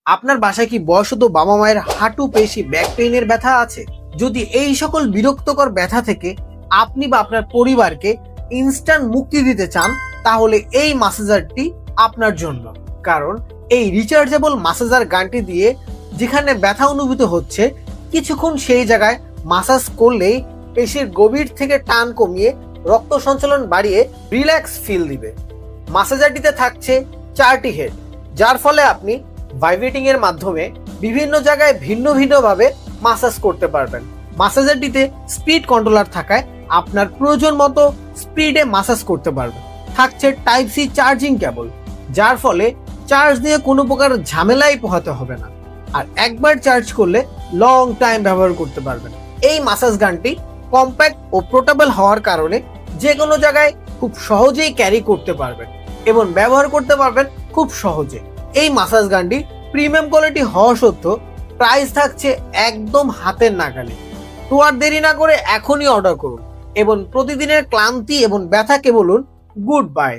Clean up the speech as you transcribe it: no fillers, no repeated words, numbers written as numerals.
আপনার বাসায় কি বয়স্ক বাবা মায়ের হাঁটু পেশি ব্যাক পেইনের ব্যথা আছে? যদি এই সকল বিরক্তকর ব্যথা থেকে আপনি বা আপনার পরিবারকে ইনস্ট্যান্ট মুক্তি দিতে চান, তাহলে এই মাসাজারটি আপনার জন্য। কারণ এই রিচার্জেবল মাসাজার গানটি দিয়ে যেখানে ব্যথা অনুভূত হচ্ছে, কিছুক্ষণ সেই জায়গায় মাসাজ করলেই পেশির গভীর থেকে টান কমিয়ে রক্ত সঞ্চালন বাড়িয়ে রিল্যাক্স ফিল দিবে। মাসাজারটিতে থাকছে 4টি হেড, যার ফলে আপনি ভাইব্রেটিং এর মাধ্যমে বিভিন্ন জায়গায় ভিন্ন ভিন্নভাবে মাসাজ করতে পারবেন। মাসাজারটিতে স্পিড কন্ট্রোলার থাকায় আপনার প্রয়োজন মতো স্পিডে মাসাজ করতে পারবেন। থাকছে টাইপ সি চার্জিং কেবল, যার ফলে চার্জ দিয়ে কোনো প্রকার ঝামেলাই পোহাতে হবে না, আর একবার চার্জ করলে লং টাইম ব্যবহার করতে পারবেন। এই মাসাজ গানটি কম্প্যাক্ট ও পোর্টেবল হওয়ার কারণে যে কোনো জায়গায় খুব সহজেই ক্যারি করতে পারবেন এবং ব্যবহার করতে পারবেন খুব সহজে। এই মাসাজ গানটি প্রিমিয়াম কোয়ালিটি হওয়া সত্ত্বেও প্রাইস থাকছে একদম হাতের নাগালে। তো আর দেরি না করে এখনই অর্ডার করুন এবং প্রতিদিনের ক্লান্তি এবং ব্যথাকে বলুন গুড বাই।